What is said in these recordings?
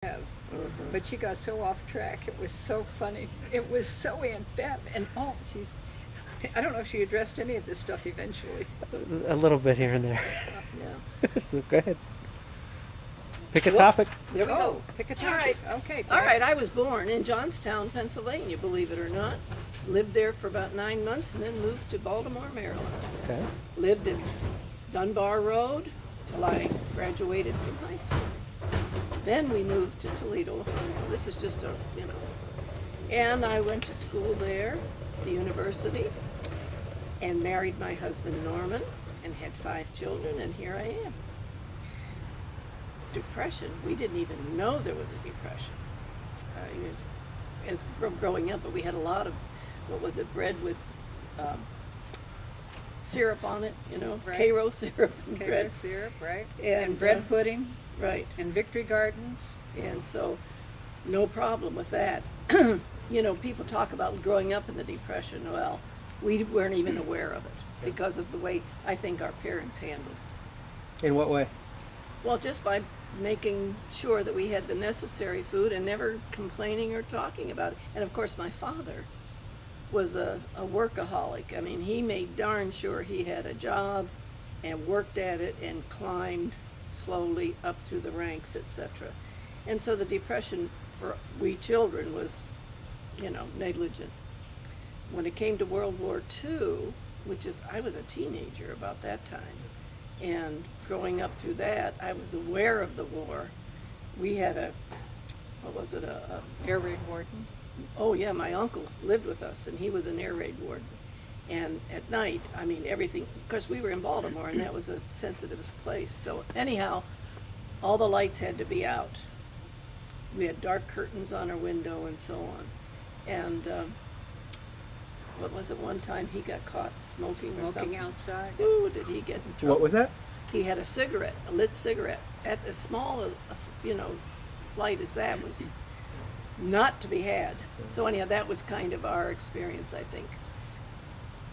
have. But she got so off track. It was so funny. It was so Aunt Bev. And oh, I don't know if she addressed any of this stuff eventually. A little bit here and there. Yeah. So go ahead. Pick a Whoops. topic. There we go. Oh, pick a topic. Okay. All right, I was born in Johnstown, Pennsylvania, believe it or not. Lived there for about 9 months and then moved to Baltimore, Maryland. Okay. Lived in Dunbar Road till I graduated from high school. Then we moved to Toledo, Ohio. This is just and I went to school there, the university, and married my husband Norman and had 5 children, and here I am. Depression, we didn't even know there was a depression as growing up, but we had a lot of, what was it, bread with syrup on it, Right. Cairo syrup and bread. Carrot syrup, right? And, bread pudding Right. and Victory Gardens. And so, no problem with that. People talk about growing up in the Depression. Well, we weren't even aware of it because of the way I think our parents handled. In what way? Well, just by making sure that we had the necessary food and never complaining or talking about it. And of course, my father was a workaholic. I mean, he made darn sure he had a job and worked at it and climbed slowly up through the ranks, etc. And so the Depression for we children was, negligent. When it came to World War II, I was a teenager about that time, and growing up through that, I was aware of the war. We had a Air raid warden. oh yeah, my uncle lived with us, and he was an air raid warden. And at night, I mean, everything, because we were in Baltimore, and that was a sensitive place. So anyhow, all the lights had to be out. We had dark curtains on our window and so on. And what was it, one time he got caught smoking or Smoking something. outside. Ooh, did he get in trouble? What was that? He had a cigarette, a lit cigarette, at as small light as that was not to be had. So anyhow, that was kind of our experience, I think.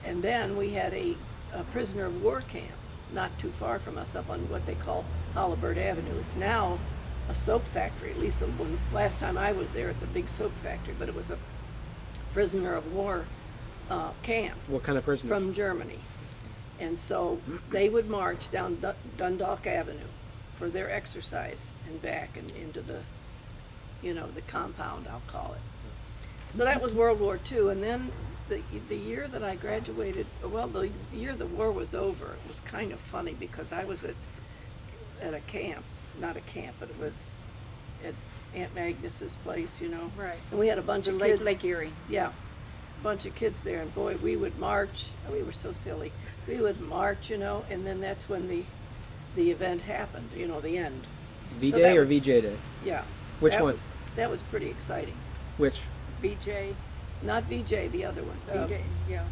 And then we had a prisoner of war camp not too far from us up on what they call Holabird Avenue. It's now a soap factory. At least last time I was there, it's a big soap factory, but it was a prisoner of war camp What kind of person? from Germany. And so they would march down Dundalk Avenue for their exercise and back and into the compound, I'll call it. So that was World War II. And then the year that I graduated, well, the year the war was over, it was kind of funny because I was at a camp, not a camp, but it was at Aunt Magnus's place, Right. And we had a bunch of kids. Lake Erie. Yeah, a bunch of kids there, and boy, we would march. We were so silly. We would march, and then that's when the event happened. The end. V So Day that or was- VJ Day? Yeah. Which That one? That was pretty exciting. Which? BJ. Not VJ, the other one. BJ. Yeah.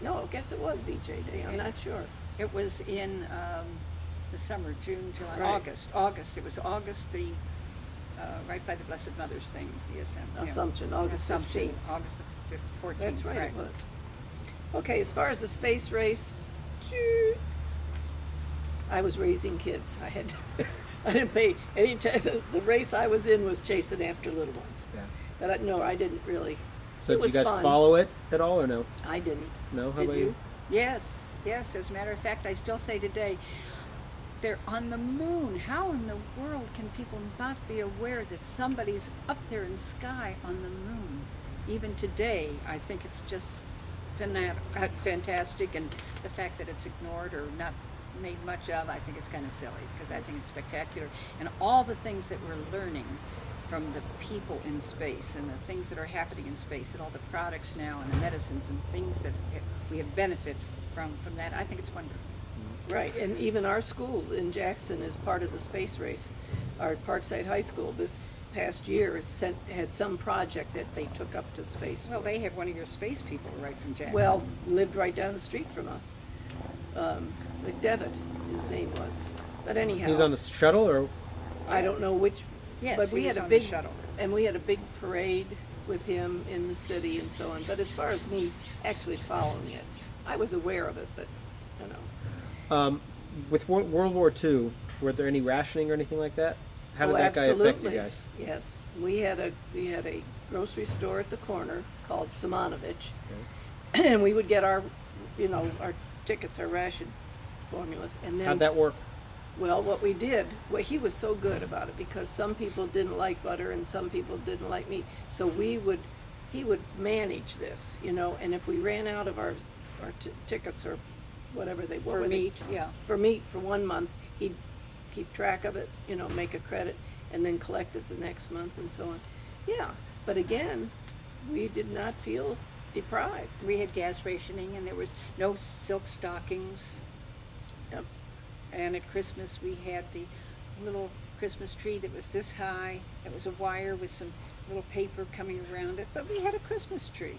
No, I guess it was VJ Day. I'm not sure. It was in the summer, June, July, Right. August. August. It was August right by the Blessed Mother's thing. The Assumption, August Assumption, 15th. August the 14th. That's right, correct. it was. Okay, as far as the space race, I was raising kids. I didn't pay any time. The race I was in was chasing after little ones. Yeah. But no, I didn't really. So It did you was guys fun. follow it at all or no? I didn't. No? How Did about you? Yes, yes. As a matter of fact, I still say today, they're on the moon. How in the world can people not be aware that somebody's up there in the sky on the moon? Even today, I think it's just fantastic, and the fact that it's ignored or not made much of, I think it's kind of silly, because I think it's spectacular. And all the things that we're learning from the people in space and the things that are happening in space and all the products now and the medicines and things that we have benefited from that, I think it's wonderful. Right, and even our school in Jackson is part of the space race. Our Parkside High School this past year had some project that they took up to space. Well, for. they have one of your space people right from Jackson. Well, lived right down the street from us. McDevitt, his name was. But anyhow, He's on the shuttle or? I don't know which. Yes, but he we was had a on the big shuttle. and we had a big parade with him in the city and so on. But as far as me actually following it, I was aware of it, but With World War II, were there any rationing or anything like that? How did Oh, that guy affect you absolutely. guys? Yes, we had a grocery store at the corner called Simonovich, and we would get our, our tickets, our ration formulas, and then How'd that work? well, what we did, well, he was so good about it because some people didn't like butter and some people didn't like meat. So he would manage this, and if we ran out of our tickets or whatever what For were they- meat, yeah. for meat for 1 month, he'd keep track of it, make a credit, and then collect it the next month and so on. Yeah, but again, we did not feel deprived. We had gas rationing, and there was no silk stockings. Yep. And at Christmas, we had the little Christmas tree that was this high. It was a wire with some little paper coming around it, but we had a Christmas tree.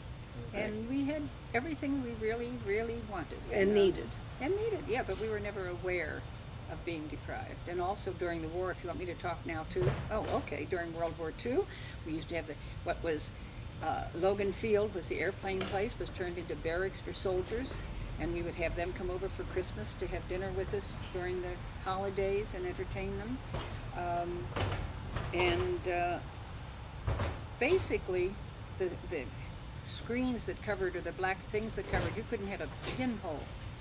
Okay. And we had everything we really, really wanted. And needed. And needed, yeah, but we were never aware of being deprived. And also during the war, if you want me to talk now too, during World War II, we used to have what was Logan Field was the airplane place, was turned into barracks for soldiers, and we would have them come over for Christmas to have dinner with us during the holidays and entertain them. Basically, the screens that covered, or the black things that covered, you couldn't have a pinhole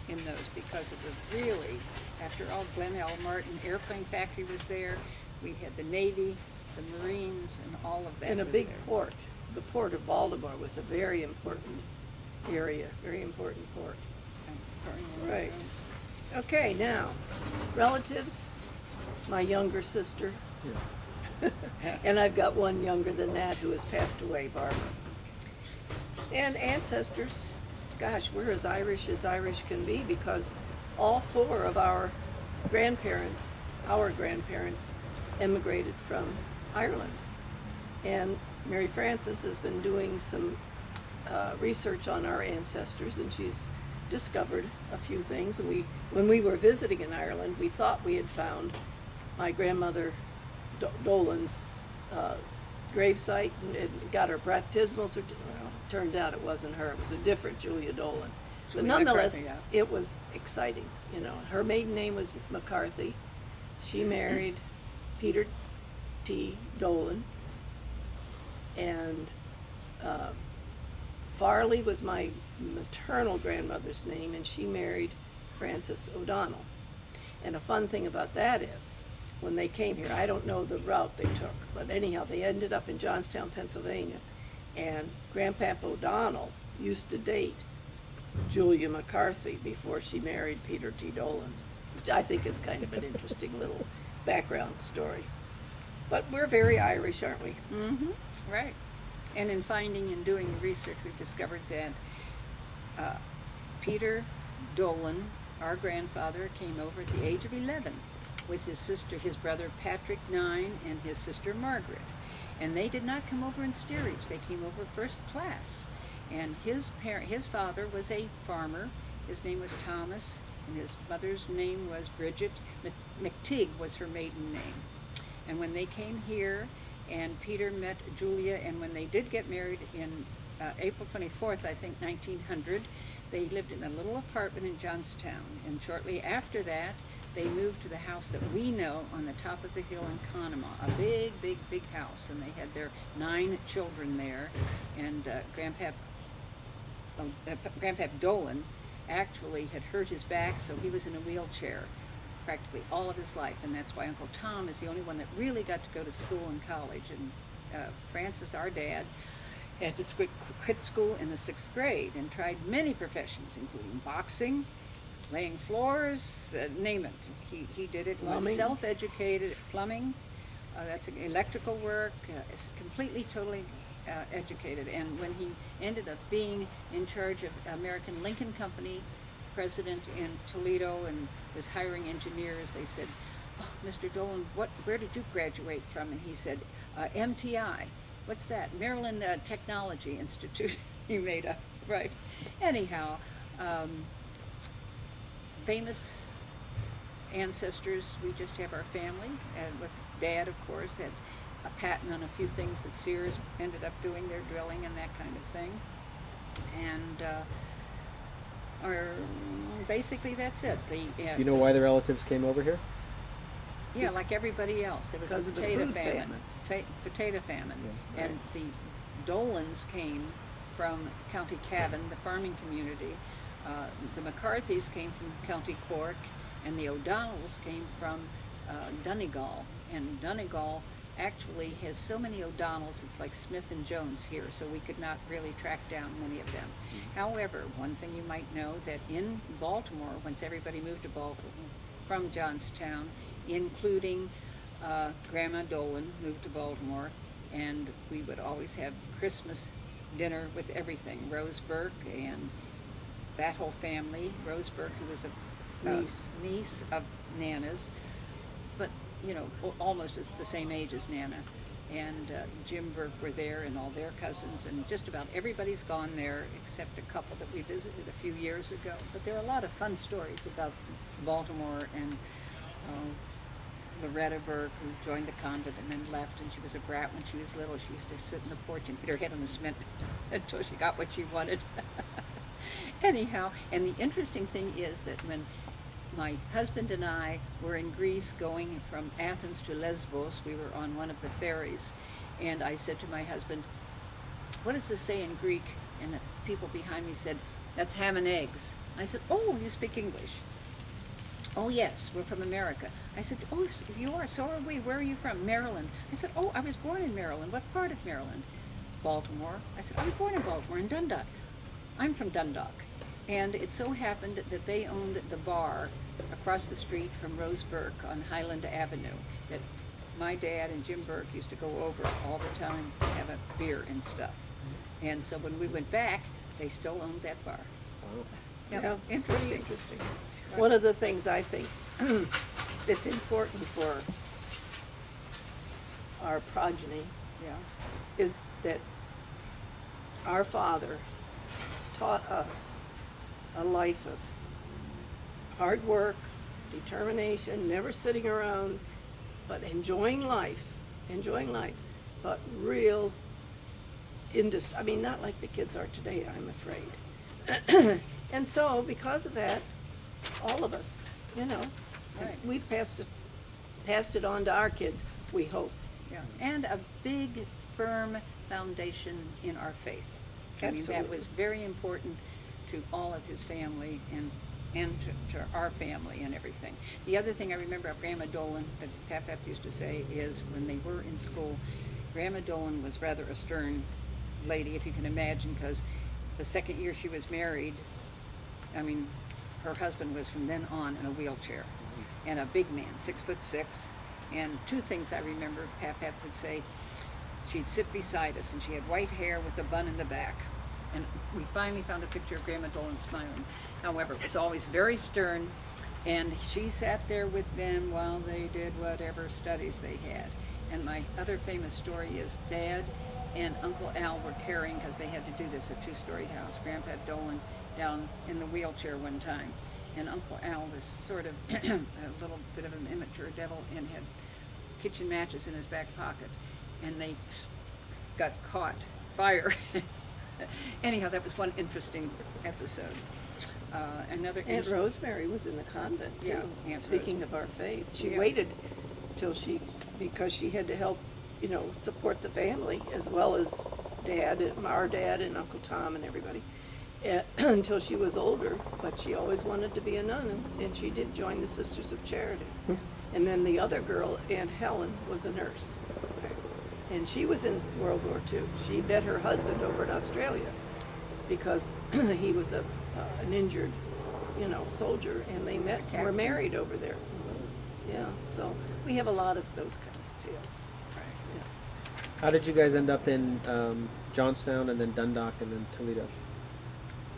in those because it was really, after all, Glen L. Martin Airplane Factory was there. We had the Navy, the Marines, and all of that. And a was big there. port. The port of Baltimore was a very important area, very important port. Right. Okay, now, relatives, my younger sister, and I've got one younger than that who has passed away, Barbara. And ancestors, gosh, we're as Irish can be because all four of our grandparents emigrated from Ireland. And Mary Frances has been doing some research on our ancestors, and she's discovered a few things. And when we were visiting in Ireland, we thought we had found my grandmother Dolan's gravesite and got her baptismal certificate. Well, turned out it wasn't her; it was a different Julia Dolan. But Julia nonetheless, McCarthy, yeah. it was exciting. Her maiden name was McCarthy. She married Peter T. Dolan, and Farley was my maternal grandmother's name, and she married Frances O'Donnell. And a fun thing about that is, when they came here, I don't know the route they took, but anyhow, they ended up in Johnstown, Pennsylvania, and Grandpap O'Donnell used to date Julia McCarthy before she married Peter T. Dolan, which I think is kind of an interesting little background story. But we're very Irish, aren't we? Mm-hmm. Right. And in finding and doing the research, we've discovered that Peter Dolan, our grandfather, came over at the age of 11 with his brother Patrick, 9, and his sister Margaret. And they did not come over in steerage. They came over first class. And his father was a farmer. His name was Thomas, and his mother's name was Bridget. McTeague was her maiden name. And when they came here, and Peter met Julia, and when they did get married in April 24th, I think, 1900, they lived in a little apartment in Johnstown. And shortly after that, they moved to the house that we know on the top of the hill in Conemaugh, a big, big, big house. And they had their 9 children there. And Grandpap Dolan actually had hurt his back, so he was in a wheelchair practically all of his life, and that's why Uncle Tom is the only one that really got to go to school and college. And Francis, our dad, had to quit school in the 6th grade and tried many professions, including boxing, laying floors, name it. He did it. He was Plumbing. self-educated. Plumbing, that's electrical work, completely, totally educated. And when he ended up being in charge of American Lincoln Company, president in Toledo, and was hiring engineers, they said, "Oh, Mr. Dolan, where did you graduate from?" And he said, "MTI. What's that? Maryland Technology Institute." He made up, right? Anyhow, famous ancestors. We just have our family, and with Dad, of course, had a patent on a few things that Sears ended up doing, their drilling and that kind of thing. And basically that's it. Do you know why the relatives came over here? Yeah, like everybody else. It was Because the of the potato food famine. famine. Potato famine. Yeah. And the Dolans came from County Cavan, the farming community. The McCarthys came from County Cork, and the O'Donnells came from Donegal. And Donegal actually has so many O'Donnells, it's like Smith and Jones here, so we could not really track down many of them. However, one thing you might know, that in Baltimore, once everybody moved to Baltimore from Johnstown, including Grandma Dolan moved to Baltimore, and we would always have Christmas dinner with everything. Rose Burke and that whole family. Rose Burke, who was a niece of Nana's, but you know, almost as the same age as Nana. And Jim Burke were there, and all their cousins, and just about everybody's gone there except a couple that we visited a few years ago. But there are a lot of fun stories about Baltimore, and Loretta Burke, who joined the convent and then left, and she was a brat when she was little. She used to sit in the porch and hit her head on the cement until she got what she wanted. Anyhow, and the interesting thing is that when my husband and I were in Greece going from Athens to Lesbos, we were on one of the ferries, and I said to my husband, "What does this say in Greek?" And the people behind me said, "That's ham and eggs." I said, "Oh, you speak English?" "Oh, yes, we're from America." I said, "Oh, you are, so are we. Where are you from?" "Maryland." I said, "Oh, I was born in Maryland. What part of Maryland?" "Baltimore." I said, "I was born in Baltimore, in Dundalk." "I'm from Dundalk." And it so happened that they owned the bar across the street from Rose Burke on Highland Avenue, that my dad and Jim Burke used to go over all the time to have a beer and stuff. And so when we went back, they still owned that bar. Wow. Yeah, Pretty interesting. interesting. One of the things I think that's important for our progeny Yeah, is that our father taught us a life of hard work, determination, never sitting around, but enjoying life, but real industry. I mean, not like the kids are today, I'm afraid. And so, because of that, all of us, you know, Right. we've passed it on to our kids, we hope. yeah. And a big, firm foundation in our faith. I mean, that Absolutely. was very important to all of his family and to our family and everything. The other thing I remember of Grandma Dolan that Pap used to say is when they were in school, Grandma Dolan was rather a stern lady, if you can imagine, because the second year she was married, I mean, her husband was from then on in a wheelchair, and a big man, 6'6". And two things I remember Pap would say: she'd sit beside us, and she had white hair with a bun in the back. And we finally found a picture of Grandma Dolan smiling. However, it was always very stern, and she sat there with them while they did whatever studies they had. And my other famous story is Dad and Uncle Al were carrying, because they had to do this, a two-story house, Grandpa Dolan down in the wheelchair one time. And Uncle Al was sort of a little bit of an immature devil and had kitchen matches in his back pocket. And they got caught, fire. Anyhow, that was one interesting episode. Another Aunt interesting- Rosemary was in the convent too. Yeah, Aunt Speaking of our faith, she Yeah. waited till because she had to help, you know, support the family as well as our dad and Uncle Tom and everybody, until she was older. But she always wanted to be a nun, and she did join the Sisters of Charity. And then the other girl, Aunt Helen, was a nurse. And she was in World War II. She met her husband over in Australia because he was an injured, you know, soldier, and they met, were captain. married over there. Yeah, so we have a lot of those kinds of tales. How did you guys end up in Johnstown and then Dundalk and then Toledo?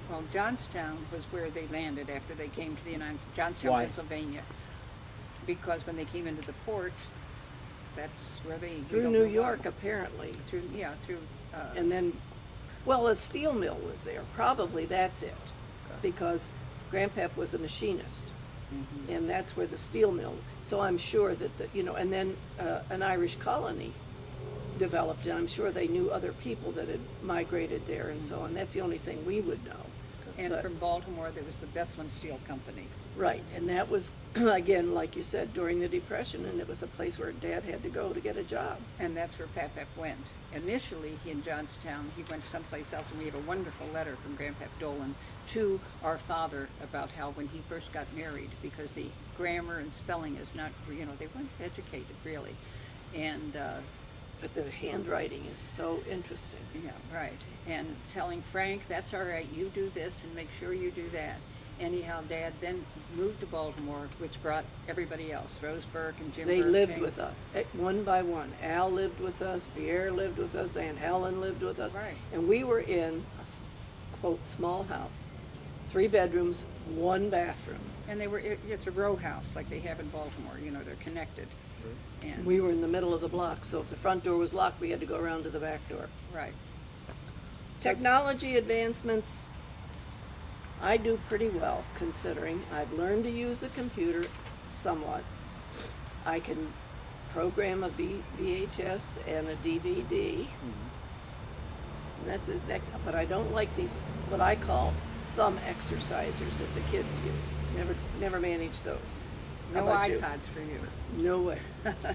Well, Johnstown was where they landed after they came to the United States, Johnstown, Why? Pennsylvania. Because when they came into the port, that's where we Through don't New know why. York, apparently. Through, And then, well, a steel mill was there. Probably that's it. Because Grandpap was a machinist. And that's where the steel mill, so I'm sure that, and then an Irish colony developed, and I'm sure they knew other people that had migrated there and so on. That's the only thing we would know. And But- from Baltimore, there was the Bethlehem Steel Company. Right, and that was, again, like you said, during the Depression, and it was a place where Dad had to go to get a job. And that's where Papap went. Initially, he in Johnstown, he went someplace else, and we have a wonderful letter from Grandpap Dolan to our father about how when he first got married, because the grammar and spelling is not, you know, they weren't educated really. And, But the handwriting is so interesting. yeah, right. And telling Frank, that's all right, you do this and make sure you do that. Anyhow, Dad then moved to Baltimore, which brought everybody else, Rose Burke and Jim They Burke lived came. with us, one by one. Al lived with us, Pierre lived with us, Aunt Helen lived with us. Right. And we were in a, quote, small house, 3 bedrooms, 1 bathroom. And they were, it's a row house like they have in Baltimore, you know, they're connected. And, We were in the middle of the block, so if the front door was locked, we had to go around to the back door. right. Technology advancements, I do pretty well considering. I've learned to use a computer somewhat. I can program a VHS and a DVD. And that's it. But I don't like these, what I call thumb exercisers that the kids use. Never manage those. How No about you? iPods for you. No way.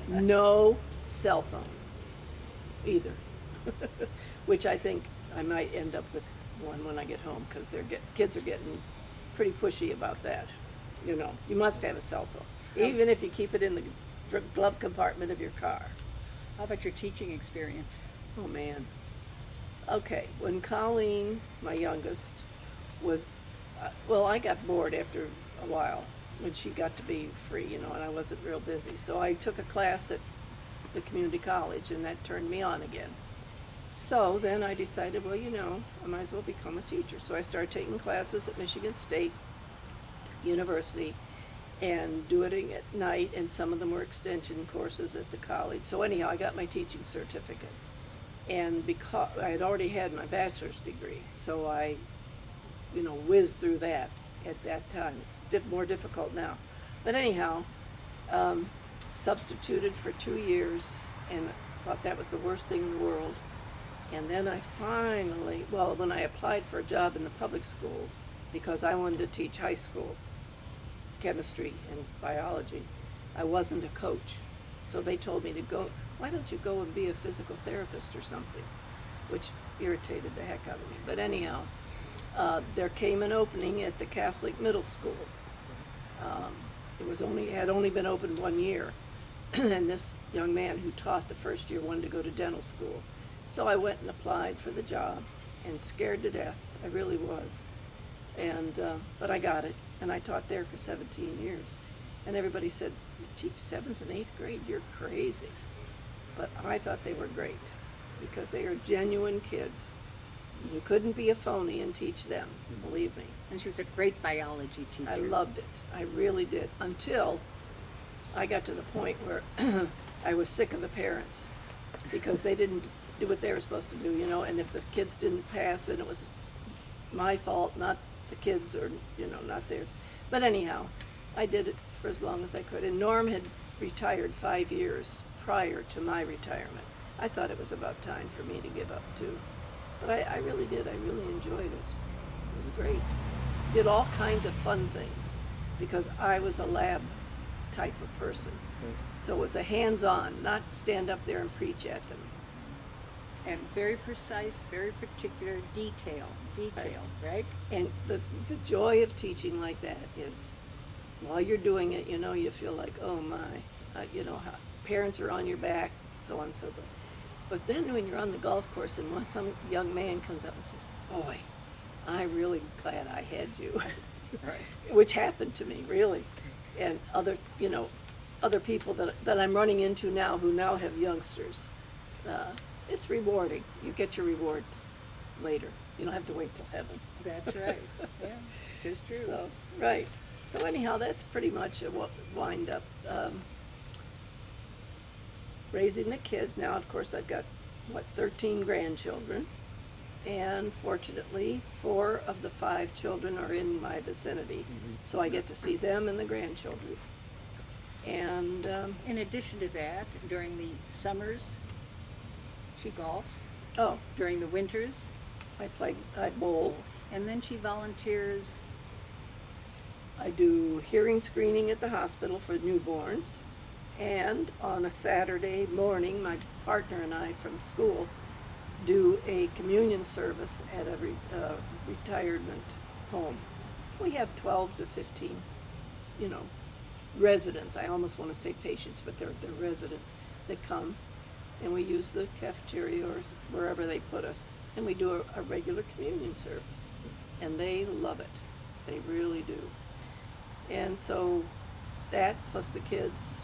No cell phone either. Which I think I might end up with one when I get home because kids are getting pretty pushy about that. You know, you must have a cell phone, even if you keep it in the glove compartment of your car. How about your teaching experience? Oh man. Okay, when Colleen, my youngest, was, well, I got bored after a while when she got to be free, you know, and I wasn't real busy. So I took a class at the community college, and that turned me on again. So then I decided, well, you know, I might as well become a teacher. So I started taking classes at Michigan State University and doing it at night, and some of them were extension courses at the college. So anyhow, I got my teaching certificate. And because I had already had my bachelor's degree, so I, you know, whizzed through that at that time. It's more difficult now. But anyhow, substituted for 2 years and thought that was the worst thing in the world. And then I finally, well, when I applied for a job in the public schools, because I wanted to teach high school chemistry and biology, I wasn't a coach. So they told me to go, why don't you go and be a physical therapist or something? Which irritated the heck out of me. But anyhow, there came an opening at the Catholic middle school. It had only been open 1 year. And this young man who taught the first year wanted to go to dental school. So I went and applied for the job and scared to death. I really was. And, but I got it, and I taught there for 17 years. And everybody said, you teach 7th and 8th grade, you're crazy. But I thought they were great because they are genuine kids. You couldn't be a phony and teach them, believe me. And she was a great biology teacher. I loved it. I really did. Until I got to the point where I was sick of the parents because they didn't do what they were supposed to do, you know, and if the kids didn't pass, then it was my fault, not the kids or, you know, not theirs. But anyhow, I did it for as long as I could. And Norm had retired 5 years prior to my retirement. I thought it was about time for me to give up too. But I really did. I really enjoyed it. It was great. Did all kinds of fun things because I was a lab type of person. So it was a hands-on, not stand up there and preach at them. And very precise, very particular detail, right? And the joy of teaching like that is, while you're doing it, you know, you feel like, oh my, you know, how parents are on your back, so on and so forth. But then when you're on the golf course and when some young man comes up and says, boy, I'm really glad I had you, Right. which happened to me, really. And other, you know, other people that I'm running into now who now have youngsters. It's rewarding. You get your reward later. You don't have to wait till heaven. That's right. Yeah, just true. So, right. So anyhow, that's pretty much a wind up. Raising the kids. Now, of course, I've got, 13 grandchildren. And fortunately, 4 of the 5 children are in my vicinity. So I get to see them and the grandchildren. And In addition to that, during the summers, she golfs. oh, During the winters, I bowl. And then she volunteers. I do hearing screening at the hospital for newborns. And on a Saturday morning, my partner and I from school do a communion service at a retirement home. We have 12 to 15, residents. I almost want to say patients, but they're residents that come. And we use the cafeteria or wherever they put us. And we do a regular communion service. And they love it. They really do. And so that plus the kids,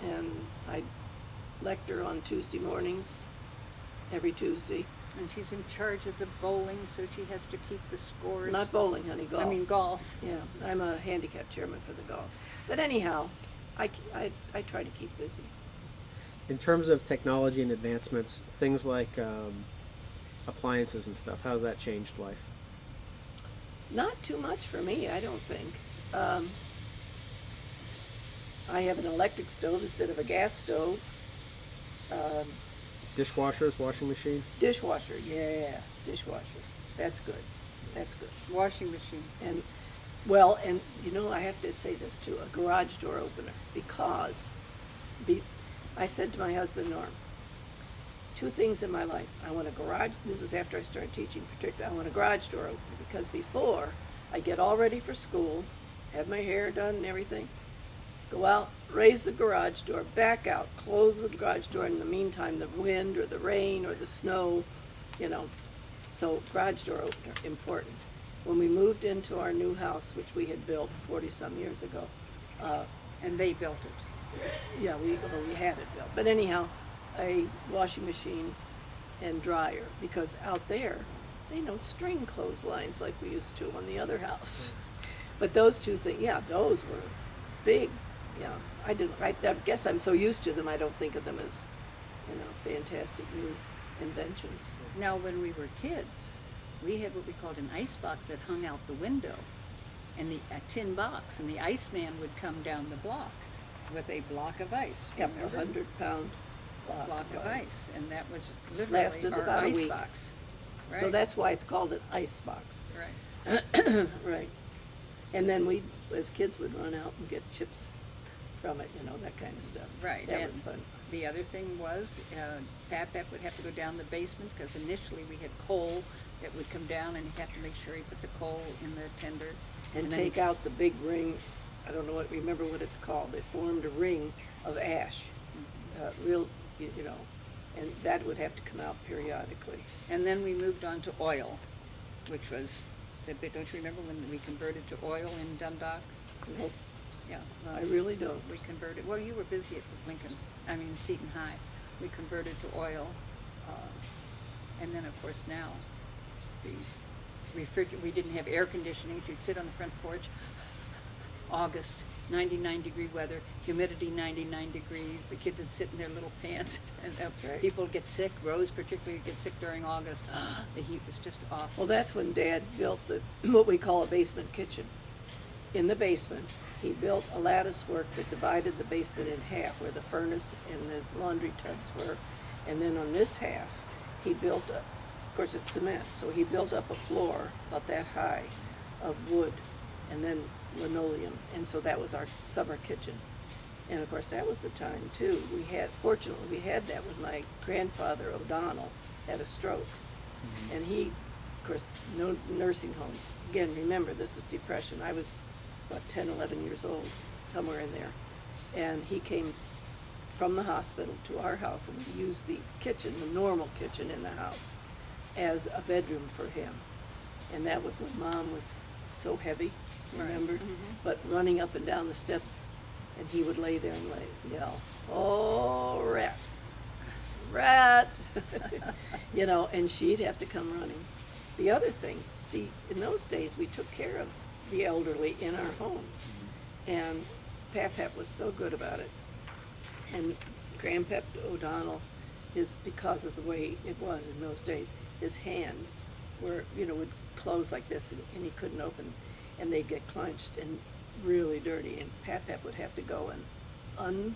and I lecture on Tuesday mornings, every Tuesday. And she's in charge of the bowling, so she has to keep the scores. Not bowling, honey, golf. I mean golf. Yeah, I'm a handicap chairman for the golf. But anyhow, I try to keep busy. In terms of technology and advancements, things like appliances and stuff, how's that changed life? Not too much for me, I don't think. I have an electric stove instead of a gas stove. Dishwashers, washing machine? Dishwasher, yeah, dishwasher. That's good. That's good. Washing machine. And I have to say this too, a garage door opener, because I said to my husband, Norm, two things in my life. I want a garage, this is after I started teaching particularly, I want a garage door opener, because before I get all ready for school, have my hair done and everything, go out, raise the garage door, back out, close the garage door, in the meantime, the wind or the rain or the snow, So garage door opener, important. When we moved into our new house, which we had built 40-some years ago, And they built it. yeah, we had it built. But anyhow, a washing machine and dryer, because out there, they don't string clotheslines like we used to on the other house. But those two things, yeah, those were big. Yeah, I guess I'm so used to them, I don't think of them as, fantastic new inventions. Now, when we were kids, we had what we called an ice box that hung out the window, and a tin box, and the iceman would come down the block with a block of ice. Yep, remember? 100-pound Block of ice, and that was literally Lasted our about a ice week. box. So Right. that's why it's called an ice box. Right. Right. And then we, as kids, would run out and get chips from it, that kind of stuff. Right. That and was fun. The other thing was, Pap would have to go down the basement, because initially we had coal that would come down, and he'd have to make sure he put the coal in the tender. And then- take out the big ring, I don't know remember what it's called. They formed a ring of ash, and that would have to come out periodically. And then we moved on to oil, which was the bit, don't you remember when we converted to oil in Dundalk? Nope, Yeah. I really don't. We converted, well, you were busy at Seton High. We converted to oil. And then, of course, now, we didn't have air conditioning. You'd sit on the front porch, August, 99-degree weather, humidity 99 degrees. The kids would sit in their little pants, and right. people would get sick. Rose particularly would get sick during August. The heat was just awful. Well, that's when Dad built what we call a basement kitchen. In the basement, he built a lattice work that divided the basement in half, where the furnace and the laundry tubs were. And then on this half, he built of course it's cement, so he built up a floor about that high of wood and then linoleum. And so that was our summer kitchen. And of course that was the time too. Fortunately we had that when my grandfather O'Donnell had a stroke. And he, of course, no nursing homes. Again, remember, this is Depression. I was about 10, 11 years old, somewhere in there. And he came from the hospital to our house, and we used the kitchen, the normal kitchen in the house, as a bedroom for him. And that was when Mom was so heavy, remember? But running up and down the steps, and he would lay there and yell, "Oh, rat, rat," and she'd have to come running. The other thing, see, in those days we took care of the elderly in our homes, and Pap was so good about it. And Grandpap O'Donnell because of the way it was in those days, his hands were, would close like this, and he couldn't open, and they'd get clenched and really dirty, and Pap would have to go and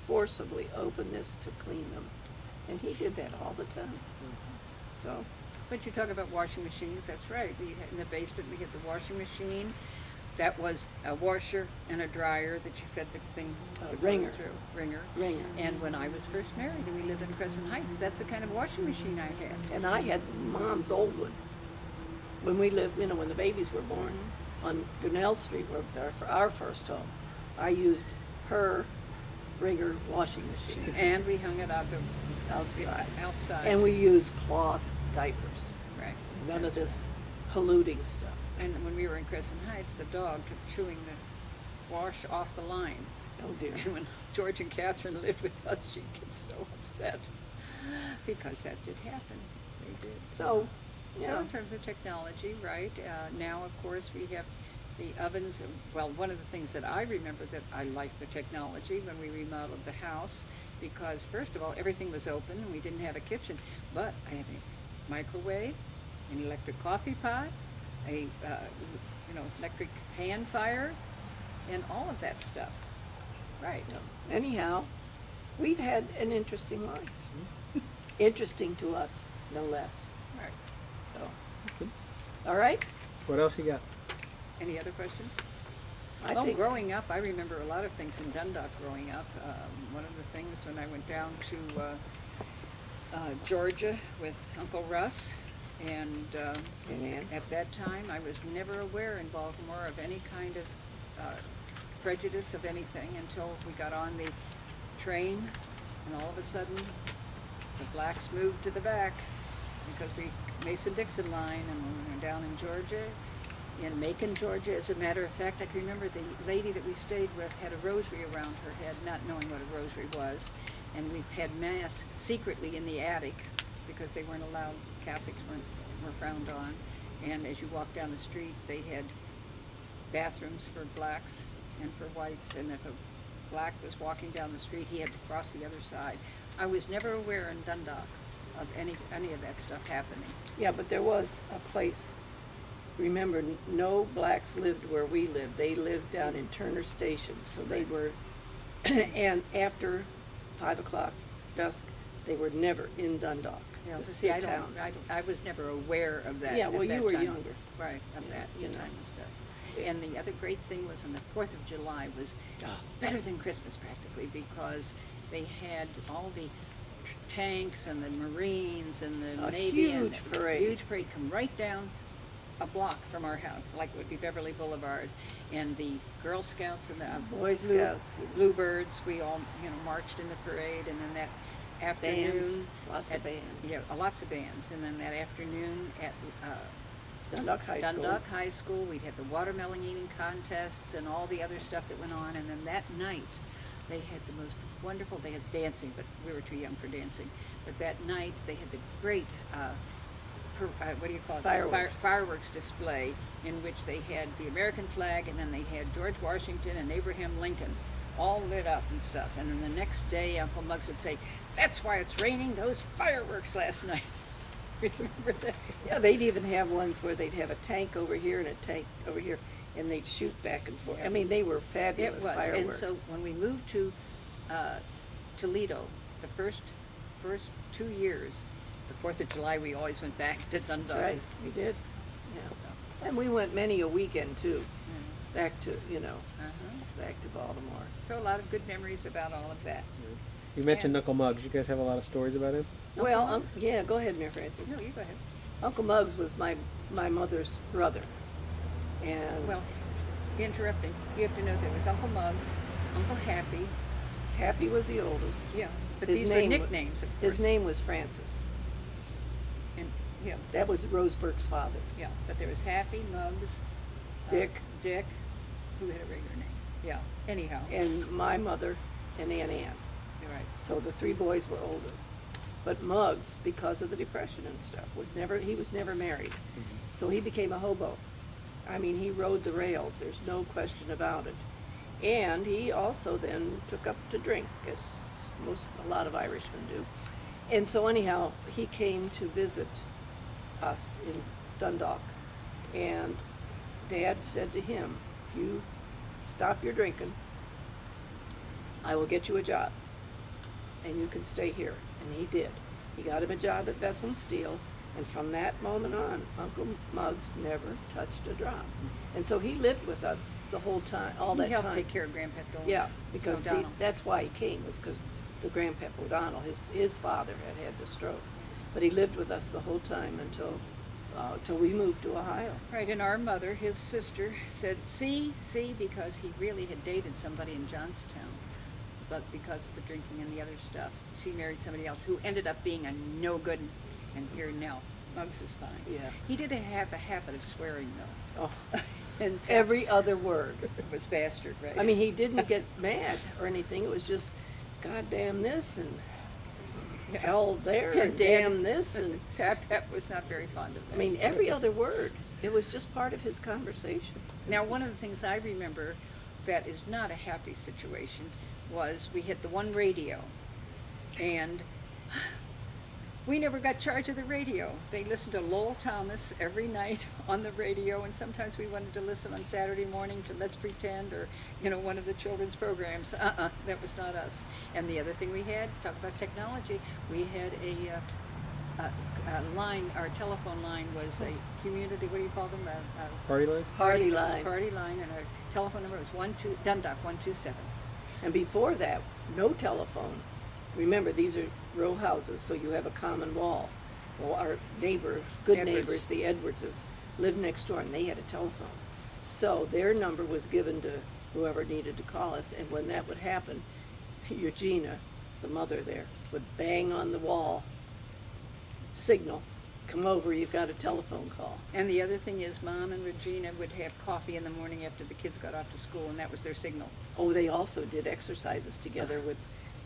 forcibly open this to clean them. And he did that all the time. So, But you talk about washing machines, that's right. In the basement, we had the washing machine. That was a washer and a dryer that you fed the thing, the clothes wringer. through. Wringer. Wringer. And when I was first married and we lived in Crescent Heights, that's the kind of washing machine I had. And I had Mom's old one. When we lived, when the babies were born on Grinnell Street, where our first home, I used her Wringer washing machine And we hung it out outside. outside. And we used cloth diapers. Right. None of this polluting stuff. And when we were in Crescent Heights, the dog kept chewing the wash off the line. Oh dear. And when George and Catherine lived with us, she'd get so upset because that did happen. They did. So, So yeah. in terms of technology, right, now of course we have the ovens. Well, one of the things that I remember that I liked the technology when we remodeled the house, because first of all, everything was open and we didn't have a kitchen, but I had a microwave, an electric coffee pot, a electric pan fire, and all of that stuff. Right. Anyhow, we've had an interesting life. Interesting to us, no less. Right. So, all right. What else you got? Any other questions? I Well, think growing up, I remember a lot of things in Dundalk growing up. One of the things when I went down to Georgia with Uncle Russ, and Ann. at that time, I was never aware in Baltimore of any kind of prejudice of anything until we got on the train, and all of a sudden, the blacks moved to the back because we Mason-Dixon line, and when we were down in Georgia, in Macon, Georgia. As a matter of fact, I can remember the lady that we stayed with had a rosary around her head, not knowing what a rosary was, and we had mass secretly in the attic because they weren't allowed. Catholics were frowned on, and as you walked down the street, they had bathrooms for blacks and for whites, and if a black was walking down the street, he had to cross the other side. I was never aware in Dundalk of any of that stuff happening. Yeah, but there was a place. Remember, no blacks lived where we lived. They lived down in Turner Station, so they were, and after 5 o'clock dusk, they were never in Dundalk. Yeah, this see, big town. I was never aware of that. Yeah, at well, that you were time. younger. Right, of Yeah, that you time know. and stuff. And the other great thing was on the 4th of July was better than Christmas practically, because they had all the tanks and the Marines and the A Navy. and huge the parade. Huge parade come right down a block from our house, like it would be Beverly Boulevard. And the Girl Scouts and the Boy Scouts. Bluebirds, we all, marched in the parade, and then that afternoon. Bands, lots of at- bands. Yeah, lots of bands. And then that afternoon at Dundalk High School. Dundalk High School, we'd have the watermelon eating contests and all the other stuff that went on. And then that night, they had the most wonderful, they had dancing, but we were too young for dancing. But that night, they had the great, what do you call it? Fireworks. Fireworks display, in which they had the American flag, and then they had George Washington and Abraham Lincoln all lit up and stuff. And then the next day, Uncle Muggs would say, "That's why it's raining, those fireworks last night." Remember that? Yeah, they'd even have ones where they'd have a tank over here and a tank over here, and they'd shoot back and forth. I mean, they were It fabulous was, fireworks. and so when we moved to Toledo, the first 2 years, the 4th of July, we always went back to Dundalk. That's right, we did. Yeah, and we went many a weekend too, back to back to Baltimore. So a lot of good memories about all of that. You mentioned And- Uncle Muggs. You guys have a lot of stories about him? Well, Muggs? yeah, go ahead, Mayor Francis. No, you go ahead. Uncle Muggs was my mother's brother, and Well, interrupting, you have to know there was Uncle Muggs, Uncle Happy, Happy was the oldest. yeah, but His these were name wa- nicknames, of course. His name was Francis. And, yeah, That was Roseburg's father. yeah, but there was Happy, Muggs, Dick, who had a regular name. Yeah, anyhow, And my mother and Aunt Ann. you're right. So the three boys were older. But Muggs, because of the Depression and stuff, he was never married. So he became a hobo. I mean, he rode the rails, there's no question about it. And he also then took up to drink, as a lot of Irishmen do. And so anyhow, he came to visit us in Dundalk. And Dad said to him, "If you stop your drinking, I will get you a job, and you can stay here." And he did. He got him a job at Bethlehem Steel, And from that moment on, Uncle Muggs never touched a drop. And so he lived with us the whole time, all He that helped time. take care of Grandpa Dolan. Yeah, because see, O'Donnell. that's why he came, was because the Grandpa O'Donnell, his father had the stroke. But he lived with us the whole time until we moved to Ohio. Right, and our mother, his sister, said, see, because he really had dated somebody in Johnstown. But because of the drinking and the other stuff, she married somebody else who ended up being a no good, and here now, Muggs is fine. Yeah. He did have a habit of swearing, though. Oh, And every other word. was bastard, right? I mean, he didn't get mad or anything. It was just, God damn this and hell there and damn this and Pap was not very fond of that. I mean, every other word. It was just part of his conversation. Now, one of the things I remember that is not a happy situation was we hit the one radio, and we never got charge of the radio. They listened to Lowell Thomas every night on the radio, and sometimes we wanted to listen on Saturday morning to Let's Pretend or, one of the children's programs. That was not us. And the other thing we had, to talk about technology, we had a line, our telephone line was a community, what do you call them? Party line? Party line. Party line, and our telephone number was Dundalk 127. And before that, no telephone. Remember, these are row houses, so you have a common wall. Well, our neighbor, good Edwards. neighbors, the Edwardses, lived next door, and they had a telephone. So their number was given to whoever needed to call us, and when that would happen, Eugenia, the mother there, would bang on the wall, signal, come over, you've got a telephone call. And the other thing is, Mom and Regina would have coffee in the morning after the kids got off to school, and that was their signal. Oh, they also did exercises together with,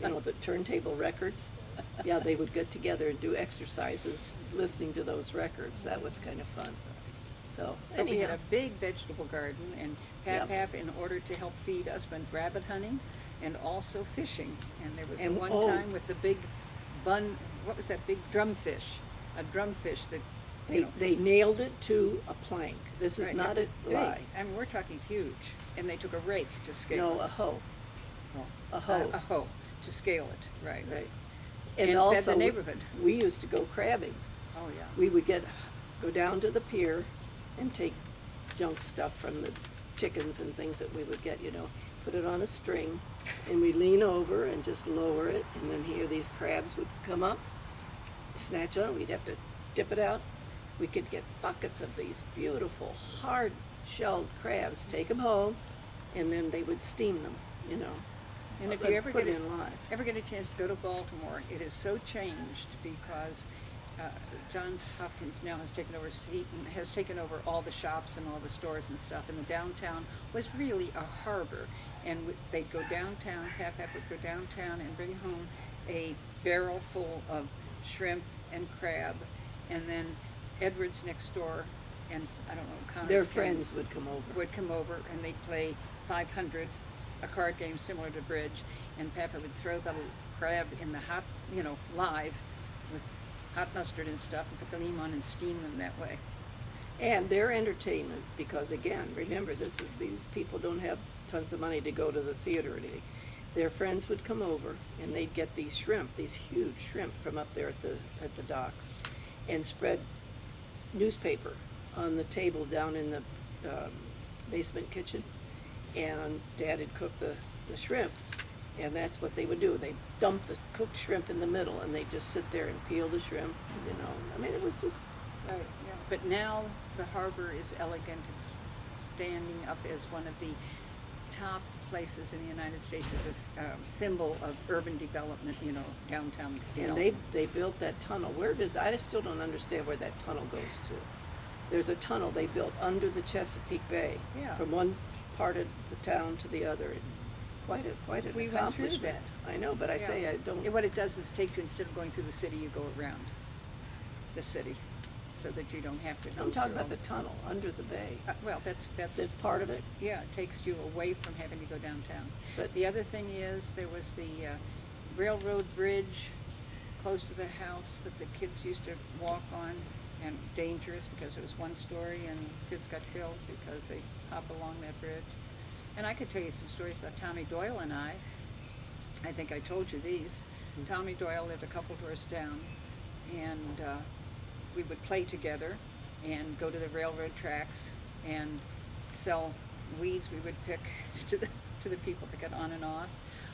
the turntable records. Yeah, they would get together and do exercises, listening to those records. That was kind of fun. So, But we had anyhow, a big vegetable garden, and Yep. Pap, in order to help feed us, went rabbit hunting and also fishing. And there was the And- one oh. time with the big what was that big drumfish? A drumfish that, they nailed it to a plank. This is right, not a big. lie. I mean, we're talking huge. And they took a rake to scale No, it. a hoe. Well, a hoe. A hoe to scale it, right. Right. And fed also, the neighborhood. we used to go crabbing. Oh, yeah. We would go down to the pier and take junk stuff from the chickens and things that we would get, put it on a string, and we lean over and just lower it, and then here these crabs would come up, snatch on it, we'd have to dip it out. We could get buckets of these beautiful, hard-shelled crabs, take them home, and then they would steam them, And if but you ever put get in live. a chance to go to Baltimore, it is so changed because Johns Hopkins now has taken over all the shops and all the stores and stuff. And the downtown was really a harbor, and they'd go downtown. Pap would go downtown and bring home a barrel full of shrimp and crab, and then Edwards next door, and I don't know, Connor's Their gang friends would come over. would come over and they'd play 500, a card game similar to bridge, and Papa would throw the crab in the hot, live with hot mustard and stuff, and put the lime on and steam them that way. And their entertainment, because again, remember, these people don't have tons of money to go to the theater or anything. Their friends would come over and they'd get these shrimp, these huge shrimp from up there at the docks, and spread newspaper on the table down in the basement kitchen. And Dad had cooked the shrimp, and that's what they would do. They'd dump the cooked shrimp in the middle, and they'd just sit there and peel the shrimp, I mean, it was just, Right, yeah. But now the harbor is elegant. It's standing up as one of the top places in the United States as a symbol of urban development, downtown and development. they built that tunnel. I just still don't understand where that tunnel goes to. There's a tunnel they built under the Chesapeake Bay. Yeah. From one part of the town to the other. Quite an We went through accomplishment. that. I know, but I say I don't. What it does is take you, instead of going through the city, you go around the city, so that you don't have to go I'm talking through about the tunnel under the bay. well, that's That's part of it. Yeah, it takes you away from having to go downtown. But- The other thing is, there was the railroad bridge close to the house that the kids used to walk on, and dangerous because it was one story and kids got killed because they hop along that bridge. And I could tell you some stories about Tommy Doyle and I. I think I told you these. Tommy Doyle lived a couple doors down, and we would play together and go to the railroad tracks and sell weeds we would pick to the people that got on and off.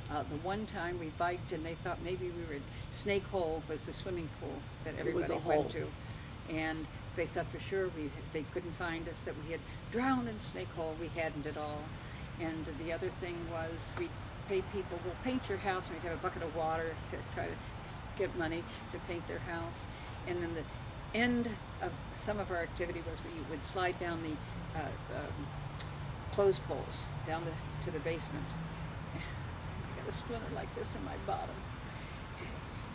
The one time we biked and they thought maybe we were at Snake Hole was the swimming pool that It was everybody a went hole. to. And they thought for sure they couldn't find us, that we had drowned in Snake Hole. We hadn't at all. And the other thing was we'd pay people, we'll paint your house, and we'd have a bucket of water to try to get money to paint their house. And then the end of some of our activity was we would slide down the clothes poles down to the basement. I got a splinter like this in my bottom.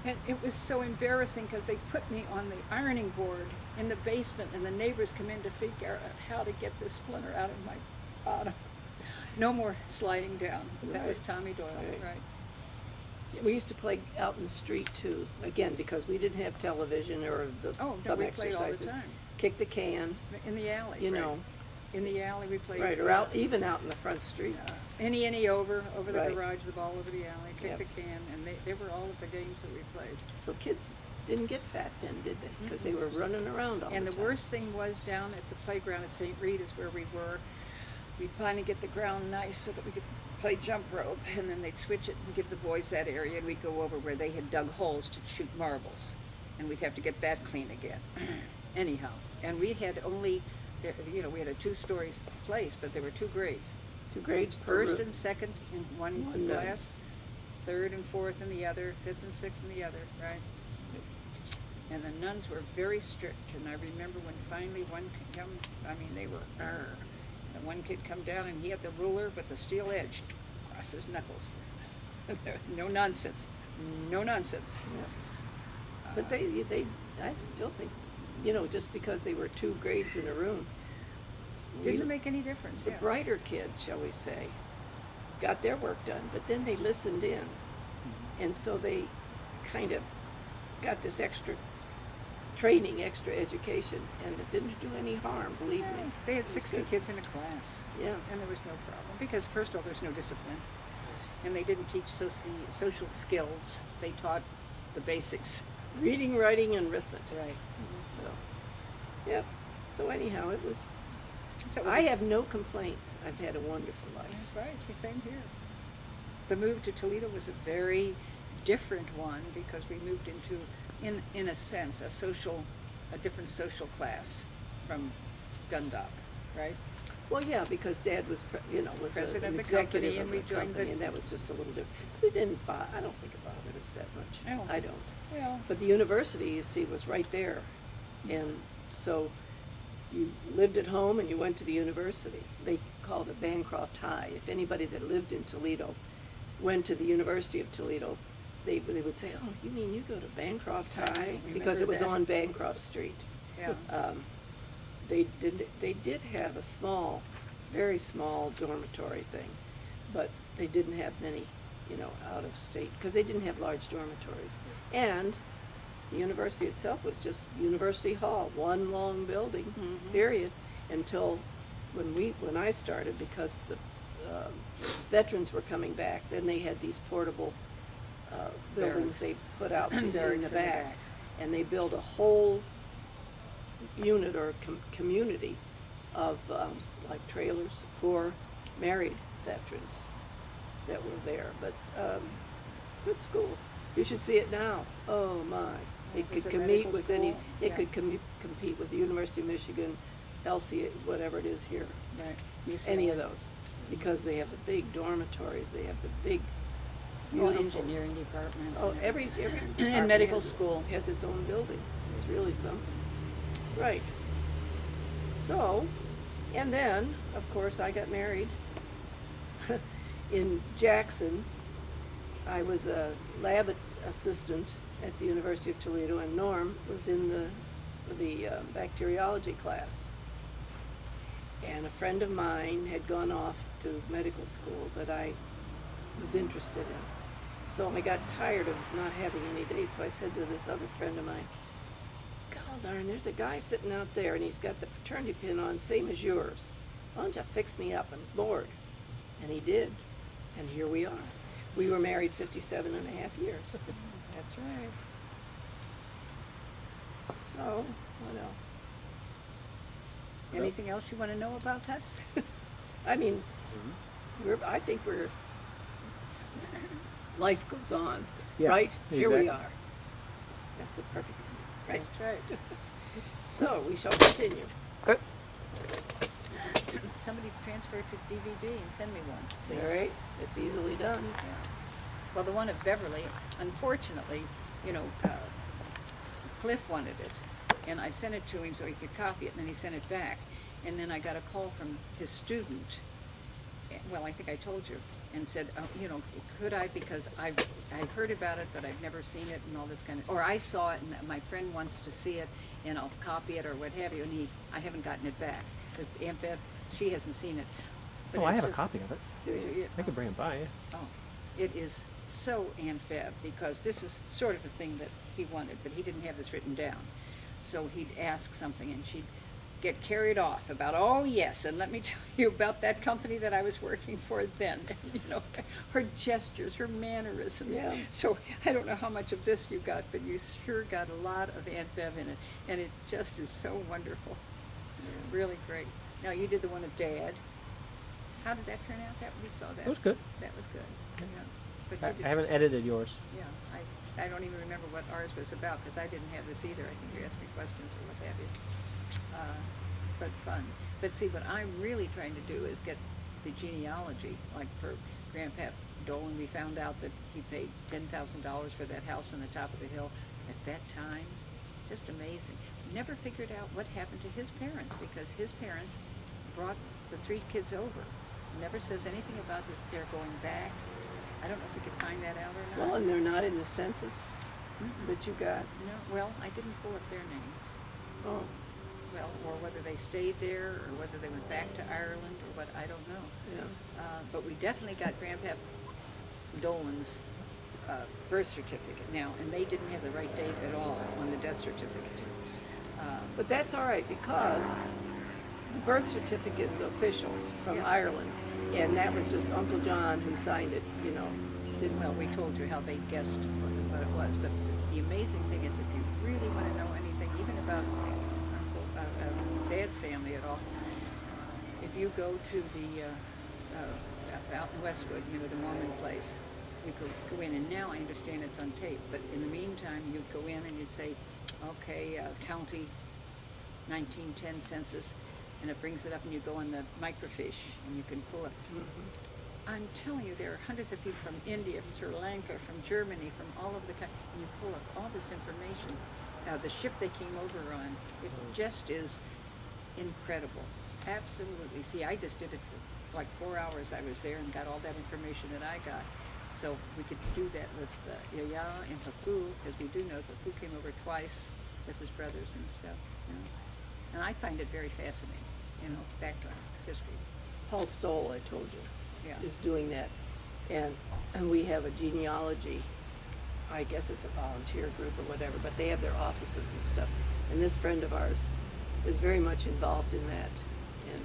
And it was so embarrassing because they put me on the ironing board in the basement, and the neighbors come in to figure out how to get this splinter out of my bottom. No more sliding down. That was Right. Tommy Doyle, Right. right? We used to play out in the street too, again, because we didn't have television or the Oh, no, thumb we played all the exercises. time. Kick the can, In the alley, you right. know, In the alley we played. right, or out, even out in the front street. Any over the Right. garage, the ball over the alley, kick Yep. the can, and they were all of the games that we played. So kids didn't get fat then, did they? Because they were running around all And the the time. worst thing was down at the playground at St. Rita's where we were, we'd finally get the ground nice so that we could play jump rope, and then they'd switch it and give the boys that area, and we'd go over where they had dug holes to shoot marbles, and we'd have to get that clean again. Anyhow, and we had only, we had a 2-story place, but there were 2 grades. 2 grades per First room. and second in one One class, third and fourth in the other, fifth and sixth in the other, right? And the nuns were very strict, and I remember when finally one could come, they were, and one kid come down and he had the ruler with the steel edge across his knuckles. No nonsense, no nonsense. Yeah. But I still think, just because they were 2 grades in a room, Didn't make any difference, the yeah. brighter kids, shall we say, got their work done, but then they listened in. And so they kind of got this extra training, extra education, and it didn't do any harm, believe me. They had It was 60 good. kids in a class. Yeah. And there was no problem, because first of all, there's no discipline. And they didn't teach social skills, they taught the basics. Reading, writing, and arithmetic. Right. So, yep. So anyhow, it was, So it was I have no complaints. I've had a wonderful life. That's right, same here. The move to Toledo was a very different one, because we moved into, in a sense, a different social class from Dundalk, right? Well, yeah, because Dad was, was President an of the executive company, of and the we joined company, the- and that was just a little different. But it didn't I don't think it bothered us that much. I don't. Well, But the university, you see, was right there. And so you lived at home and you went to the university. They called it Bancroft High. If anybody that lived in Toledo went to the University of Toledo, they would say, "Oh, you mean you go to Bancroft High?" Because it was Remember that. on Bancroft Street. yeah. They did have a small, very small dormitory thing, but they didn't have many, out of state, because they didn't have large dormitories. And the university itself was just University Hall, one long building, period, until when I started, because the veterans were coming back, then they had these portable buildings Barracks. they put out in Barracks the in the back. back. And they built a whole unit or community of like trailers for married veterans that were there. But good school. You should see it now. Oh my! It Was could it compete medical with any. school? It Yeah. could compete with the University of Michigan, LC, whatever it is here. Right. Any of those, because they have the big dormitories. They have the big, Well, beautiful. engineering departments. Oh, and every and department medical has- school. has its own building. It's really something. Right. So, and then, of course, I got married in Jackson. I was a lab assistant at the University of Toledo, and Norm was in the bacteriology class. And a friend of mine had gone off to medical school that I was interested in. So I got tired of not having any dates, so I said to this other friend of mine, "God darn, there's a guy sitting out there and he's got the fraternity pin on, same as yours. Why don't you fix me up? I'm bored." And he did. And here we are. We were married 57 and a half years. That's right. So, what else? Anything else you want to know about us? I mean, I think life goes on, Yeah, right? Here we exactly. are. That's a perfect, right? That's right. So, we shall continue. Okay. Somebody transfer it to DVD and send me one, please. All right, it's easily done. Yeah. Well, the one of Beverly, unfortunately, you know, Cliff wanted it, and I sent it to him so he could copy it, and then he sent it back. And then I got a call from his student, well, I think I told you, and said, you know, could I, because I've heard about it, but I've never seen it and all this kind of, or I saw it and my friend wants to see it, and I'll copy it or what have you, and I haven't gotten it back. Because Aunt Bev, she hasn't seen it. But Oh, I it's have a copy of it. I could bring it by. Yeah. Oh, it is so Aunt Bev, because this is sort of the thing that he wanted, but he didn't have this written down. So he'd ask something and she'd get carried off about, oh yes, and let me tell you about that company that I was working for then. You know, her gestures, her mannerisms. Yeah. So I don't know how much of this you got, but you sure got a lot of Aunt Bev in it. And it just is so wonderful. Really great. Now you did the one of Dad. How did that turn out? That we saw that. It was good. That was good. Yeah. But I you did, haven't edited yours. yeah. I don't even remember what ours was about because I didn't have this either. I think you asked me questions or what have you. But fun. But see, what I'm really trying to do is get the genealogy. Like for Grandpa Dolan, we found out that he paid $10,000 for that house on the top of the hill at that time. Just amazing. Never figured out what happened to his parents because his parents brought the 3 kids over. Never says anything about this. They're going back. I don't know if we could find that out or not. Well, and they're not in the census that you got. No, well, I didn't pull up their names. Oh, Well, or whether they stayed there, or whether they went back to Ireland, or what, I don't know. yeah. But we definitely got Grandpa Dolan's birth certificate now, and they didn't have the right date at all on the death certificate. But that's all right because the birth certificate is official from Yeah. Ireland, and that was just Uncle John who signed it, you know. Didn't Well, we told you how they guessed what it was, but the amazing thing is if you really want to know anything, even about Dad's family at all, if you go to the, out in Westwood, you know, the Mormon place, you could go in, and now I understand it's on tape, but in the meantime, you'd go in and you'd say, okay, county 1910 census, and it brings it up, and you go on the microfiche, and you can pull up. I'm telling you, there are hundreds of people from India, from Sri Lanka, from Germany, from all over the country, and you pull up all this information. The ship they came over on, it just is incredible. Absolutely. See, I just did it for like 4 hours. I was there and got all that information that I got. So we could do that with Yaya and Papu, because we do know Papu came over twice with his brothers and stuff. You know? And I find it very fascinating, you know, background, history. Paul Stoll, I told you, Yeah. is doing that. And we have a genealogy, I guess it's a volunteer group or whatever, but they have their offices and stuff. And this friend of ours is very much involved in that and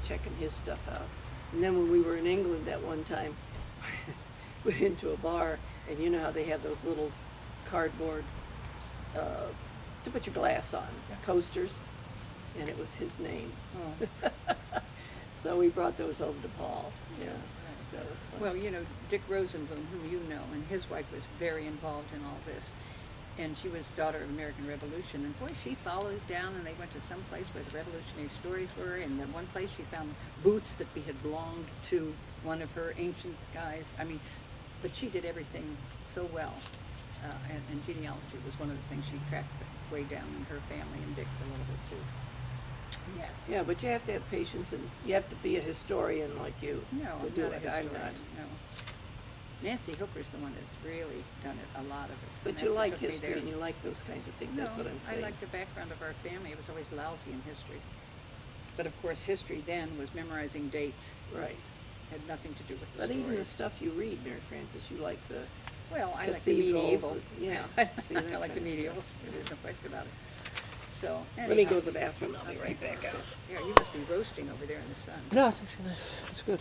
checking his stuff out. And then when we were in England that one time, we went into a bar, and you know how they have those little cardboard to put your glass on, coasters, and it was his name. Oh. So we brought those home to Paul. Yeah, that was fun. Well, you know, Dick Rosenblum, whom you know, and his wife was very involved in all this. And she was daughter of American Revolution. And boy, she followed it down, and they went to some place where the revolutionary stories were. And then one place she found boots that had belonged to one of her ancient guys. I mean, but she did everything so well. And genealogy was one of the things she tracked way down in her family, and Dick's a little bit too. Yes. Yeah, but you have to have patience, and you have to be a historian like you No, to I'm do not a it. I'm historian, not. no. Nancy Hooker's the one that's really done it, a lot of it. But And you that's what like took me history, there. and you like those kinds of things. That's No, what I'm saying. I like the background of our family. It was always lousy in history. But of course, history then was memorizing dates. Right. Had nothing to do with the But even the stories. stuff you read, Mary Frances, you like the Well, I like the cathedrals. medieval. Yeah. See, that I like the kind of medieval. stuff. There's no question about it. So, Let me anyhow. go to the bathroom. I'll be right back out. Yeah, you must be roasting over there in the sun. No, it's actually nice. It's good.